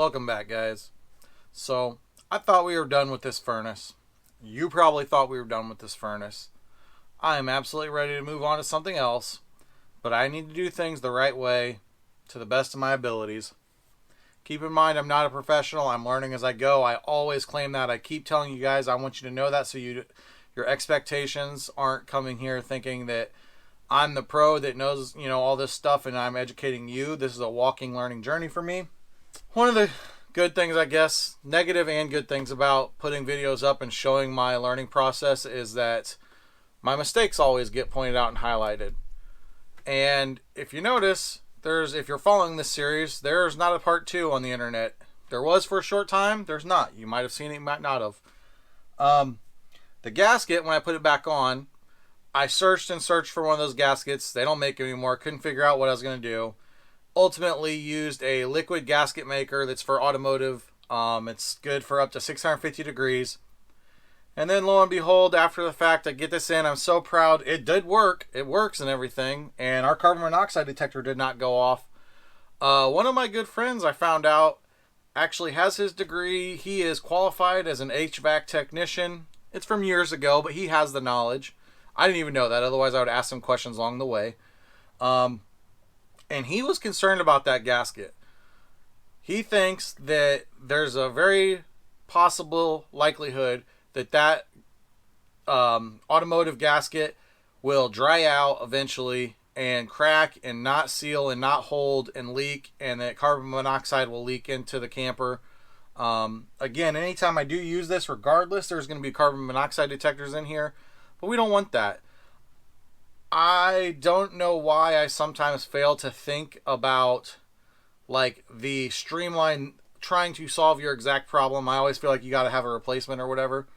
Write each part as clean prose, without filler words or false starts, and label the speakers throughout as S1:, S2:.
S1: Welcome back, guys. So, I thought we were done with this furnace. You probably thought we were done with this furnace. I am absolutely ready to move on to something else, but I need to do things the right way to the best of my abilities. Keep in mind, I'm not a professional. I'm learning as I go. I always claim that. I keep telling you guys I want you to know that so your expectations aren't coming here thinking that I'm the pro that knows, all this stuff and I'm educating you. This is a walking learning journey for me. One of the good things, I guess, negative and good things about putting videos up and showing my learning process is that my mistakes always get pointed out and highlighted. And if you notice, if you're following this series, there's not a part 2 on the internet. There was for a short time, there's not. You might have seen it, you might not have. The gasket, when I put it back on, I searched and searched for one of those gaskets. They don't make it anymore. Couldn't figure out what I was going to do. Ultimately used a liquid gasket maker that's for automotive. It's good for up to 650 degrees. And then lo and behold, after the fact, I get this in. I'm so proud. It did work. It works and everything. And our carbon monoxide detector did not go off. One of my good friends, I found out, actually has his degree. He is qualified as an HVAC technician. It's from years ago, but he has the knowledge. I didn't even know that. Otherwise, I would ask him questions along the way. And he was concerned about that gasket. He thinks that there's a very possible likelihood that automotive gasket will dry out eventually and crack and not seal and not hold and leak, and that carbon monoxide will leak into the camper. Again, anytime I do use this, regardless, there's going to be carbon monoxide detectors in here, but we don't want that. I don't know why I sometimes fail to think about like the streamline trying to solve your exact problem. I always feel like you got to have a replacement or whatever.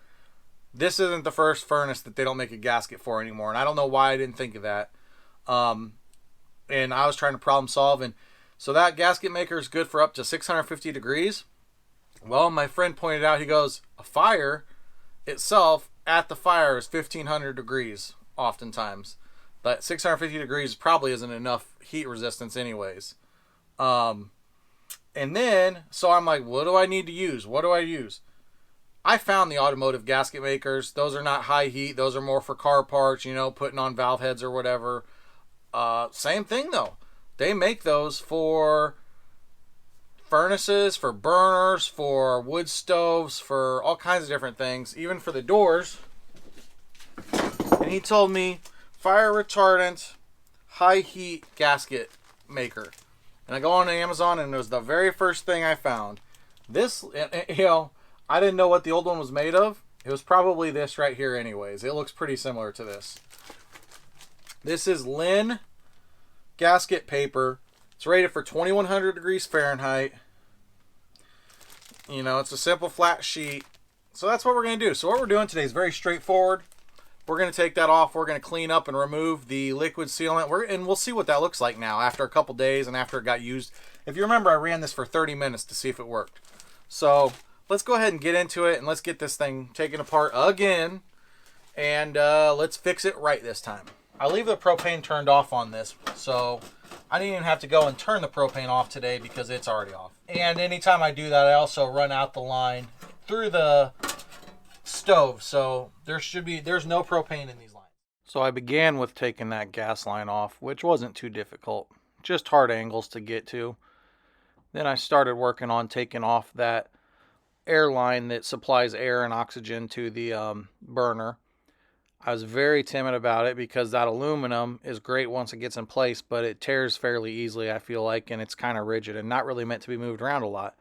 S1: This isn't the first furnace that they don't make a gasket for anymore, and I don't know why I didn't think of that. And I was trying to problem solve, and so that gasket maker is good for up to 650 degrees. Well, my friend pointed out, he goes, a fire itself at the fire is 1500 degrees oftentimes. But 650 degrees probably isn't enough heat resistance anyways. And then, so I'm like, what do I need to use? What do I use? I found the automotive gasket makers. Those are not high heat. Those are more for car parts, putting on valve heads or whatever. Same thing though. They make those for furnaces, for burners, for wood stoves, for all kinds of different things, even for the doors. And he told me, fire retardant, high heat gasket maker. And I go on Amazon and it was the very first thing I found. This, I didn't know what the old one was made of. It was probably this right here anyways. It looks pretty similar to this. This is Lin gasket paper. It's rated for 2100 degrees Fahrenheit. It's a simple flat sheet. So that's what we're going to do. So what we're doing today is very straightforward. We're going to take that off. We're going to clean up and remove the liquid sealant. And we'll see what that looks like now after a couple days and after it got used. If you remember, I ran this for 30 minutes to see if it worked. So let's go ahead and get into it and let's get this thing taken apart again. And let's fix it right this time. I leave the propane turned off on this. So I didn't even have to go and turn the propane off today because it's already off. And anytime I do that, I also run out the line through the stove, so there's no propane in these lines. So I began with taking that gas line off, which wasn't too difficult, just hard angles to get to. Then I started working on taking off that air line that supplies air and oxygen to the burner. I was very timid about it because that aluminum is great once it gets in place, but it tears fairly easily, I feel like, and it's kind of rigid and not really meant to be moved around a lot.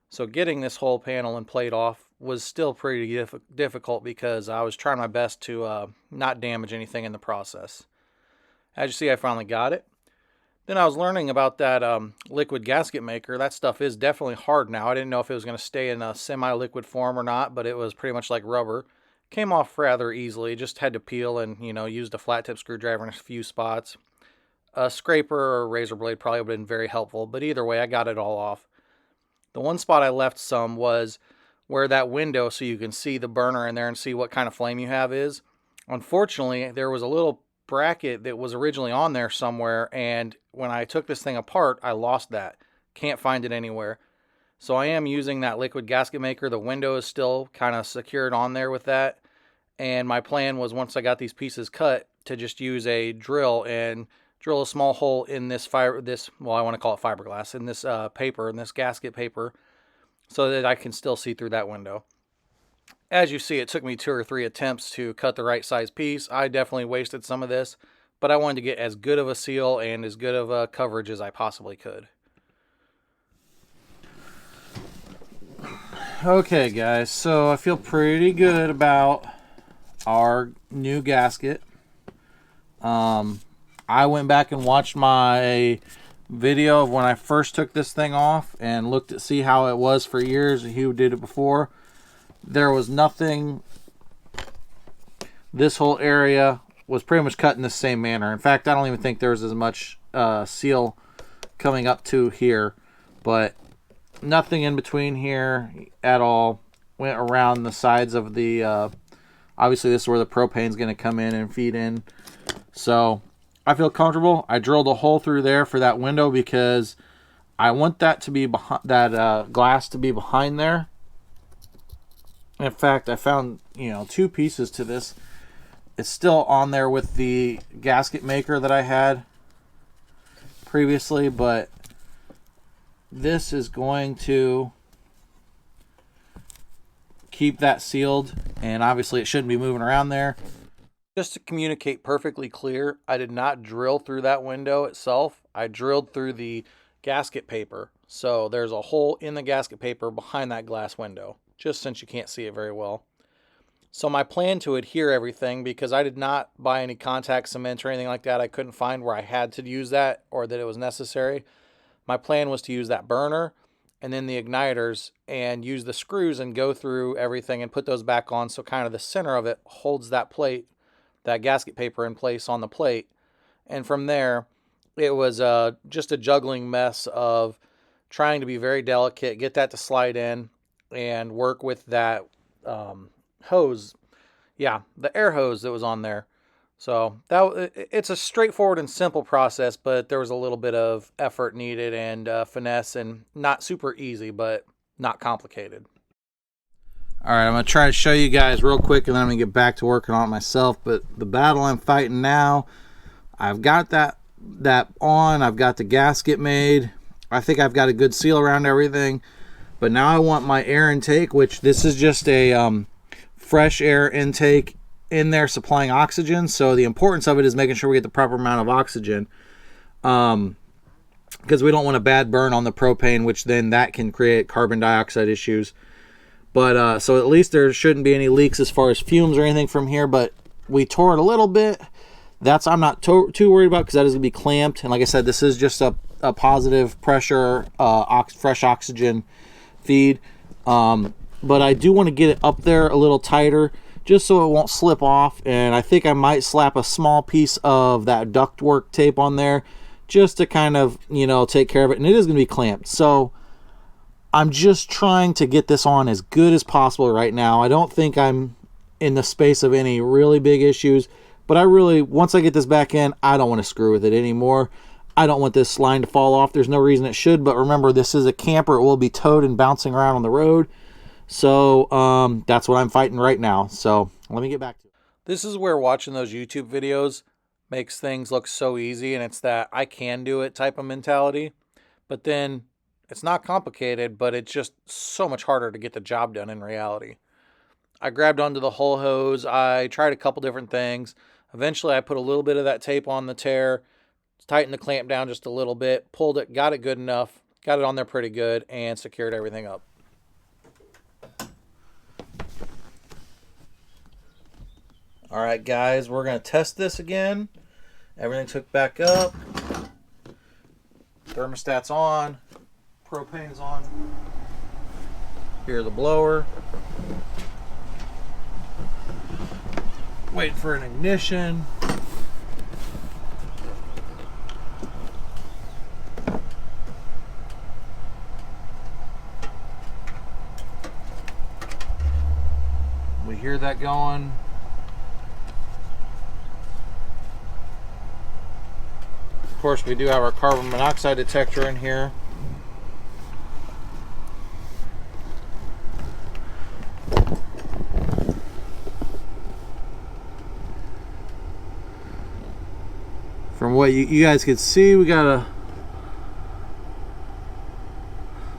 S1: So getting this whole panel and plate off was still pretty difficult because I was trying my best to not damage anything in the process. As you see, I finally got it. Then I was learning about that liquid gasket maker. That stuff is definitely hard now. I didn't know if it was going to stay in a semi-liquid form or not, but it was pretty much like rubber. Came off rather easily. Just had to peel and, used a flat tip screwdriver in a few spots. A scraper or a razor blade probably would have been very helpful, but either way, I got it all off. The one spot I left some was where that window, so you can see the burner in there and see what kind of flame you have is. Unfortunately, there was a little bracket that was originally on there somewhere, and when I took this thing apart, I lost that. Can't find it anywhere. So I am using that liquid gasket maker. The window is still kind of secured on there with that. And my plan was, once I got these pieces cut, to just use a drill and drill a small hole in this well, I want to call it fiberglass, in this paper, in this gasket paper, so that I can still see through that window. As you see, it took me 2 or 3 attempts to cut the right size piece. I definitely wasted some of this, but I wanted to get as good of a seal and as good of a coverage as I possibly could. Okay guys, so I feel pretty good about our new gasket. I went back and watched my video of when I first took this thing off and looked to see how it was for years, who did it before. There was nothing. This whole area was pretty much cut in the same manner. In fact, I don't even think there was as much seal coming up to here, but nothing in between here at all. Went around the sides of the obviously this is where the propane is going to come in and feed in, so I feel comfortable. I drilled a hole through there for that window because I want that to be behind, that glass to be behind there. In fact, I found 2 pieces to this. It's still on there with the gasket maker that I had previously, but this is going to keep that sealed, and obviously it shouldn't be moving around there. Just to communicate perfectly clear, I did not drill through that window itself. I drilled through the gasket paper. So there's a hole in the gasket paper behind that glass window, just since you can't see it very well. So my plan to adhere everything, because I did not buy any contact cement or anything like that, I couldn't find where I had to use that or that it was necessary. My plan was to use that burner and then the igniters and use the screws and go through everything and put those back on, so kind of the center of it holds that plate, that gasket paper, in place on the plate. And from there, it was just a juggling mess of trying to be very delicate, get that to slide in, and work with that hose. Yeah, the air hose that was on there. So it's a straightforward and simple process, but there was a little bit of effort needed and finesse, and not super easy, but not complicated. All right, I'm going to try to show you guys real quick, and then I'm going to get back to working on it myself. But the battle I'm fighting now, I've got that on. I've got the gasket made. I think I've got a good seal around everything. But now I want my air intake, which this is just a fresh air intake in there supplying oxygen. So the importance of it is making sure we get the proper amount of oxygen, because we don't want a bad burn on the propane, which then that can create carbon dioxide issues. But so at least there shouldn't be any leaks as far as fumes or anything from here. But we tore it a little bit. I'm not too worried about, because that is going to be clamped. And like I said, this is just a positive pressure fresh oxygen feed. But I do want to get it up there a little tighter, just so it won't slip off. And I think I might slap a small piece of that ductwork tape on there, just to kind of take care of it. And it is going to be clamped, so I'm just trying to get this on as good as possible right now. I don't think I'm in the space of any really big issues, but once I get this back in, I don't want to screw with it anymore. I don't want this line to fall off. There's no reason it should, but remember, this is a camper. It will be towed and bouncing around on the road. So that's what I'm fighting right now. So let me get back to it. This is where watching those YouTube videos makes things look so easy, and it's that I can do it type of mentality. But then it's not complicated, but it's just so much harder to get the job done in reality. I grabbed onto the whole hose. I tried a couple different things. Eventually, I put a little bit of that tape on the tear, tightened the clamp down just a little bit, pulled it, got it good enough, got it on there pretty good, and secured everything up. All right, guys, we're going to test this again. Everything took back up. Thermostat's on. Propane's on. Here's the blower. Waiting for an ignition. We hear that going. Of course, we do have our carbon monoxide detector in here. what you guys can see, we got a,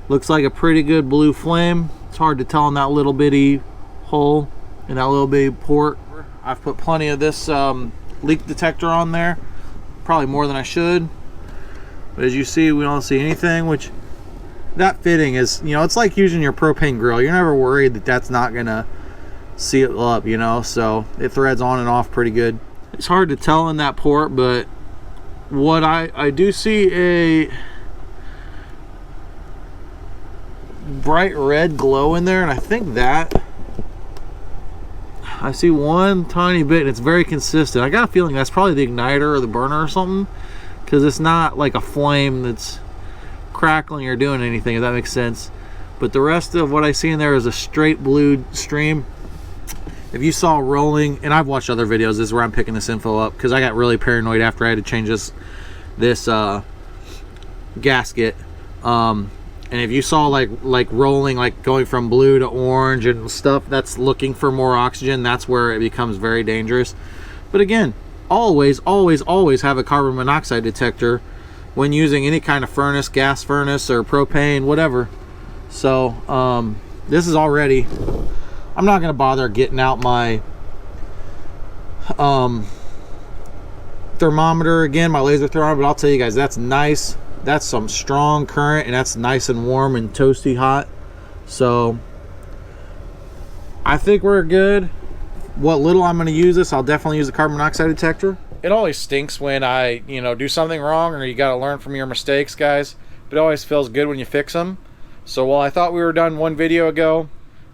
S1: looks like a pretty good blue flame. It's hard to tell in that little bitty hole, in that little bitty port. I've put plenty of this leak detector on there, probably more than I should. But as you see, we don't see anything, which that fitting is, you know, it's like using your propane grill. You're never worried that that's not gonna seal up, you know, so it threads on and off pretty good. It's hard to tell in that port, but what I do see a bright red glow in there, and I think that I see one tiny bit, and it's very consistent. I got a feeling that's probably the igniter or the burner or something, because it's not like a flame that's crackling or doing anything, if that makes sense. But the rest of what I see in there is a straight blue stream. If you saw rolling, and I've watched other videos, this is where I'm picking this info up, because I got really paranoid after I had to change this gasket. And if you saw like rolling, like going from blue to orange and stuff, that's looking for more oxygen. That's where it becomes very dangerous. But again, always have a carbon monoxide detector when using any kind of furnace, gas furnace or propane, whatever. So this is already, I'm not going to bother getting out my thermometer again, my laser thermometer, but I'll tell you guys, that's nice. That's some strong current, and that's nice and warm and toasty hot. So I think we're good. What little I'm going to use this, I'll definitely use the carbon monoxide detector. It always stinks when I, you know, do something wrong, or you got to learn from your mistakes, guys. But it always feels good when you fix them. So while I thought we were done one video ago,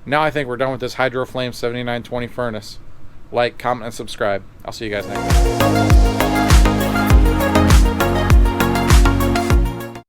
S1: now I think we're done with this Hydroflame 7920 furnace. Like, comment, and subscribe. I'll see you guys next time.